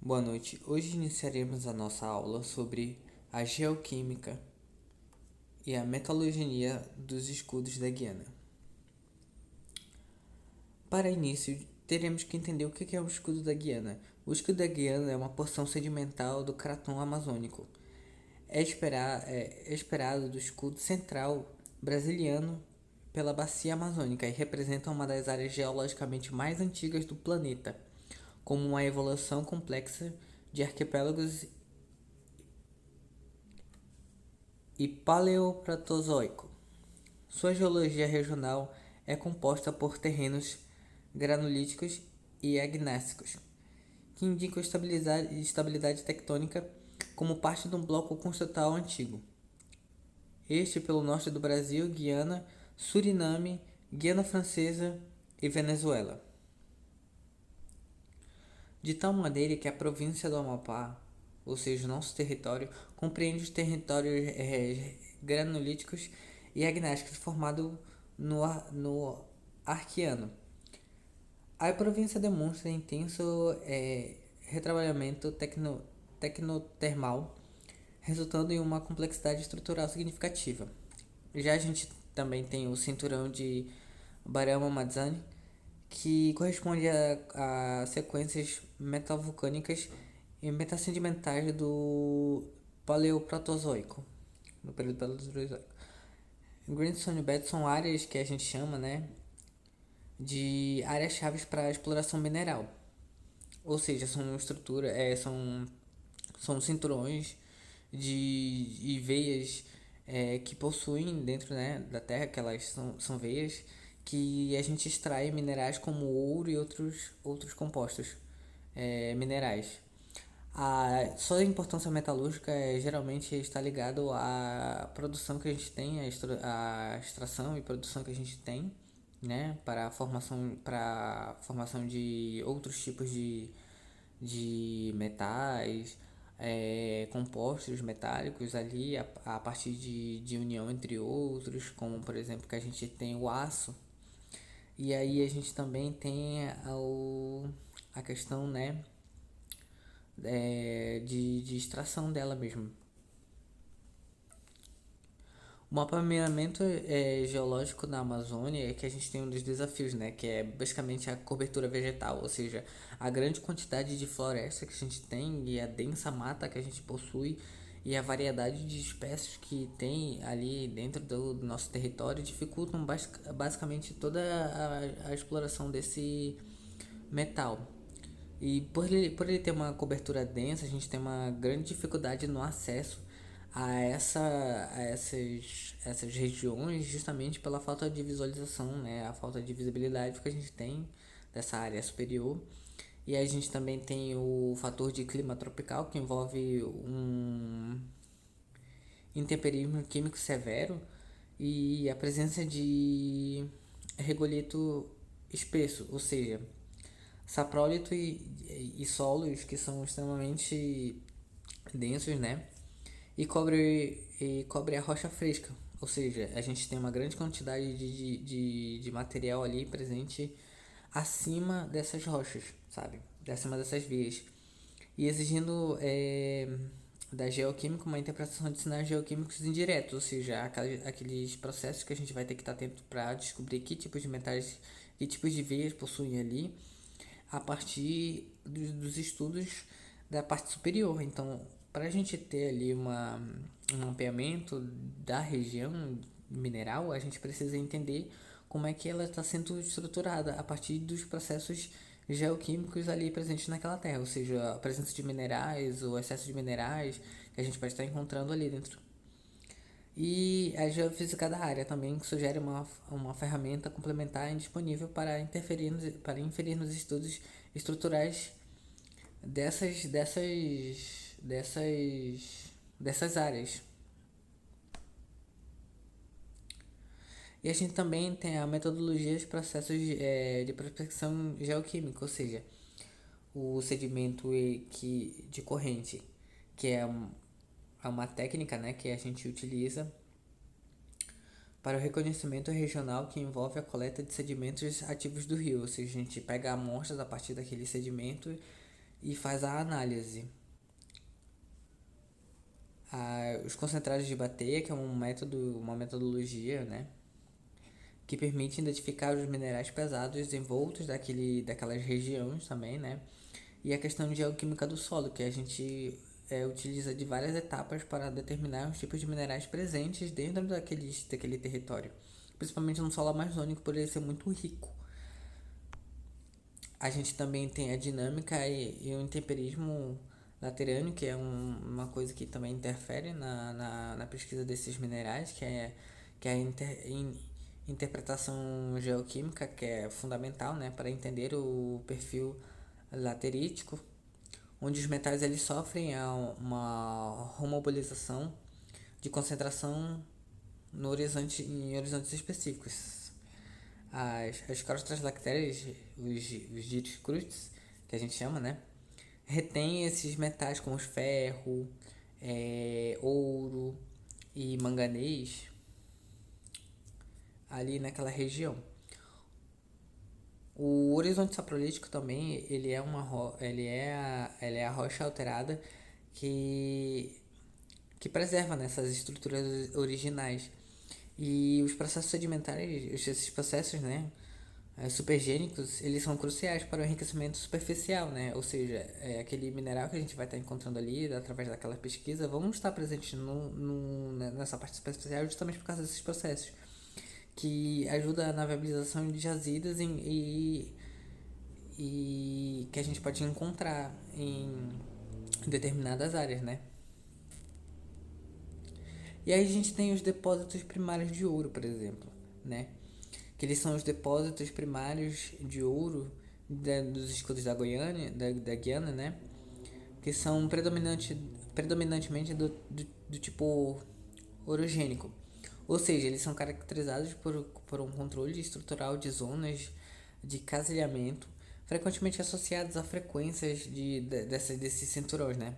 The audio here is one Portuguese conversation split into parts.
Boa noite. Hoje iniciaremos a nossa aula sobre a geoquímica e a metalogenia dos escudos da Guiana. Para início, teremos que entender o que é o escudo da Guiana. O escudo da Guiana é uma porção sedimental do craton amazônico. É esperado do escudo central brasiliano pela bacia amazônica e representa uma das áreas geologicamente mais antigas do planeta, como uma evolução complexa de arquipélagos e Paleoproterozoico. Sua geologia regional é composta por terrenos granulíticos e agnácicos, que indicam estabilidade tectônica como parte de um bloco construtal antigo. Este pelo norte do Brasil, Guiana, Suriname, Guiana Francesa e Venezuela. De tal maneira que a província do Amapá, ou seja, o nosso território, compreende os territórios granulíticos e agnáticos formados no Arqueano. A província demonstra intenso retrabalhamento tecnotermal, resultando em uma complexidade estrutural significativa. Já a gente também tem o cinturão de Barama-Mazzani, que corresponde a sequências metalvulcânicas e metasedimentares do Paleoproterozoico, no período Paleozoico. Grindstone Beds são áreas que a gente chama, né, de áreas chaves para a exploração mineral. Ou seja, são estruturas, são cinturões de veias que possuem dentro, né, da Terra, que elas são veias que a gente extrai minerais como ouro e outros compostos minerais. Sua importância metalúrgica geralmente está ligado à produção que a gente tem, à extração e produção que a gente tem, né, para a formação de outros tipos de metais, compostos metálicos ali a partir de união entre outros, como por exemplo que a gente tem o aço, e aí a gente também tem a questão, né, de extração dela mesmo. O mapeamento geológico na Amazônia é que a gente tem um dos desafios, né? Que é basicamente a cobertura vegetal, ou seja, a grande quantidade de floresta que a gente tem e a densa mata que a gente possui e a variedade de espécies que tem ali dentro do nosso território dificultam basicamente toda a exploração desse metal. E por ele ter uma cobertura densa, a gente tem uma grande dificuldade no acesso a essas regiões, justamente pela falta de visualização, né? A falta de visibilidade que a gente tem dessa área superior. E a gente também tem o fator de clima tropical, que envolve um intemperismo químico severo e a presença de regolito espesso, ou seja, saprólito e solos que são extremamente densos, né? E cobre a rocha fresca, ou seja, a gente tem uma grande quantidade de material ali presente acima dessas rochas, sabe? Acima dessas vias. E exigindo da geoquímica uma interpretação de sinais geoquímicos indiretos, ou seja, aqueles processos que a gente vai ter que estar atento para descobrir que tipos de metais, que tipos de veias possuem ali, a partir dos estudos da parte superior. Então, para a gente ter ali um mapeamento da região mineral, a gente precisa entender como é que ela está sendo estruturada a partir dos processos geoquímicos ali presentes naquela terra, ou seja, a presença de minerais, o excesso de minerais que a gente pode estar encontrando ali dentro. E a geofísica da área também sugere uma ferramenta complementar indisponível para inferir nos estudos estruturais dessas áreas. E a gente também tem a metodologia dos processos de prospecção geoquímica, ou seja, o sedimento de corrente, que é uma técnica, né, que a gente utiliza para o reconhecimento regional que envolve a coleta de sedimentos ativos do rio, ou seja, a gente pega amostras a partir daquele sedimento e faz a análise. Os concentrados de bateia, que é uma metodologia, né, que permite identificar os minerais pesados envoltos daquelas regiões também, né, e a questão de geoquímica do solo, que a gente utiliza de várias etapas para determinar os tipos de minerais presentes dentro daquele território, principalmente no solo amazônico, por ele ser muito rico. A gente também tem a dinâmica e o intemperismo laterâneo, que é uma coisa que também interfere na pesquisa desses minerais, que é interpretação geoquímica, que é fundamental, né, para entender o perfil laterítico, onde os metais eles sofrem uma homobolarização de concentração em horizontes específicos. As crostas lactérias, os ditos crustes, que a gente chama, né? Retém esses metais como ferro, ouro e manganês ali naquela região. O horizonte saprolítico também, ele é a rocha alterada que, que preserva nessas estruturas originais. E os processos sedimentares, esses processos, né, supergênicos, eles são cruciais para o enriquecimento superficial, né? Ou seja, aquele mineral que a gente vai estar encontrando ali através daquela pesquisa, vão estar presentes nessa parte superficial justamente por causa desses processos, que ajuda na viabilização de jazidas e que a gente pode encontrar em determinadas áreas, né? E aí a gente tem os depósitos primários de ouro, por exemplo, né? Que eles são os depósitos primários de ouro dos escudos da Guiana, né? Que são predominantemente do tipo orogênico. Ou seja, eles são caracterizados por um controle estrutural de zonas de caselhamento, frequentemente associados a frequências desses cinturões, né?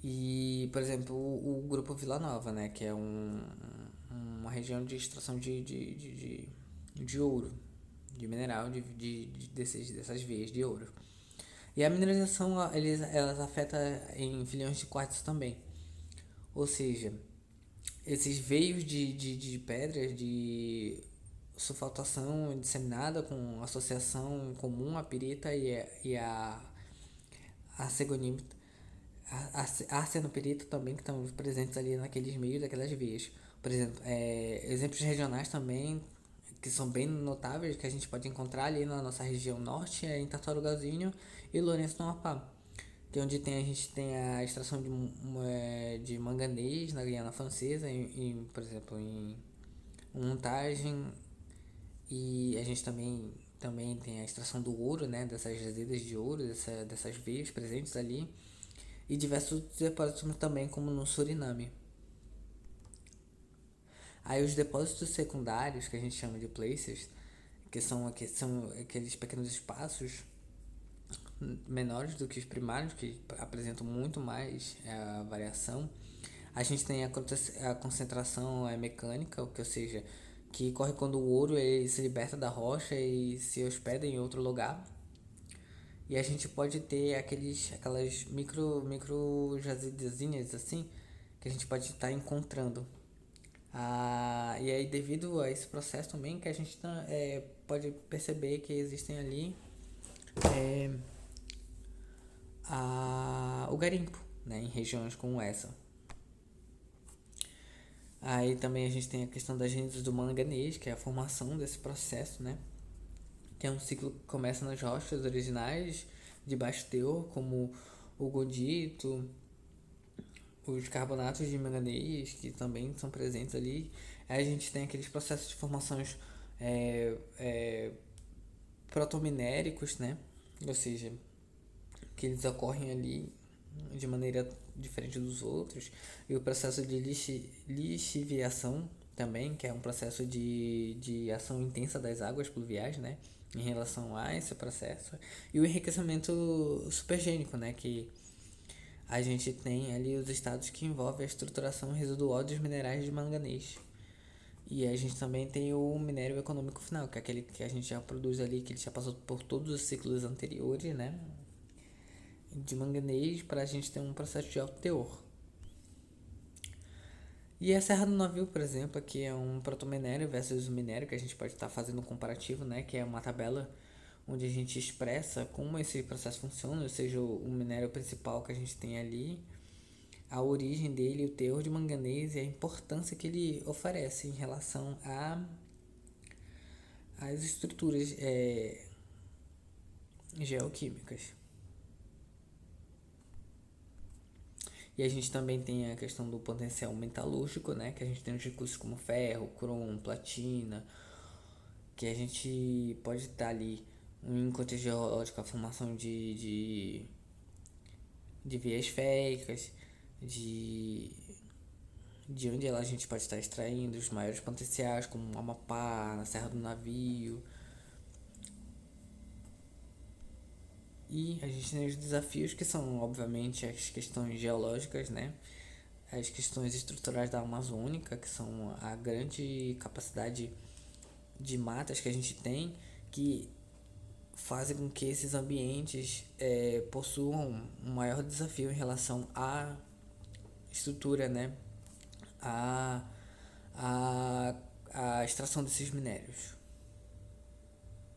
E, por exemplo, o grupo Vila Nova, né? Que é uma região de extração de ouro, de mineral, dessas veias de ouro. E a mineralização, elas afeta em filhões de quartzo também. Ou seja, esses veios de pedras de sulfatação disseminada com associação comum à pirita e a arsegonita, a arsenoperita também, que estão presentes ali naqueles meios daquelas veias. Por exemplo, exemplos regionais também que são bem notáveis, que a gente pode encontrar ali na nossa região norte, em Tartarugazinho e Lourenço do Amapá, que é onde a gente tem a extração de manganês na Guiana Francesa, por exemplo, em montagem, e a gente também tem a extração do ouro, né, dessas jazidas de ouro, dessas veias presentes ali, e diversos depósitos também, como no Suriname. Aí os depósitos secundários, que a gente chama de placers, são aqueles pequenos espaços menores do que os primários, que apresentam muito mais a variação. A gente tem a concentração mecânica, ou seja, que ocorre quando o ouro ele se liberta da rocha e se hospeda em outro lugar. E a gente pode ter aquelas micro jazidazinhas assim, que a gente pode estar encontrando. E aí, devido a esse processo também, que a gente pode perceber que existem ali é, o garimpo, né, em regiões como essa. Aí também a gente tem a questão das gênesis do manganês, que é a formação desse processo, né? Que é um ciclo que começa nas rochas originais de baixo teor, como o godito, os carbonatos de manganês, que também são presentes ali. Aí a gente tem aqueles processos de formações é, é, protominéricos, né? Ou seja, que eles ocorrem ali de maneira diferente dos outros. E o processo de lixiviação também, que é um processo de ação intensa das águas pluviais, né? Em relação a esse processo. E o enriquecimento supergênico, né? Que a gente tem ali os estados que envolvem a estruturação residual dos minerais de manganês. E a gente também tem o minério econômico final, que é aquele que a gente já produz ali, que ele já passou por todos os ciclos anteriores, né? de manganês para a gente ter um processo de alto teor. E a Serra do Navio, por exemplo, aqui é um protominério versus o minério, que a gente pode estar fazendo um comparativo, né? Que é uma tabela onde a gente expressa como esse processo funciona, ou seja, o minério principal que a gente tem ali, a origem dele, o teor de manganês e a importância que ele oferece em relação às estruturas geoquímicas. E a gente também tem a questão do potencial metalúrgico, né? Que a gente tem os recursos como ferro, cromo, platina, que a gente pode estar ali em contexto geológico a formação de veias férricas, de, de onde a gente pode estar extraindo os maiores potenciais, como o Amapá, na Serra do Navio. E a gente tem os desafios que são, obviamente, as questões geológicas, né? As questões estruturais da Amazônica, que são a grande capacidade de matas que a gente tem, que fazem com que esses ambientes possuam um maior desafio em relação à estrutura, né? A, a, a extração desses minérios.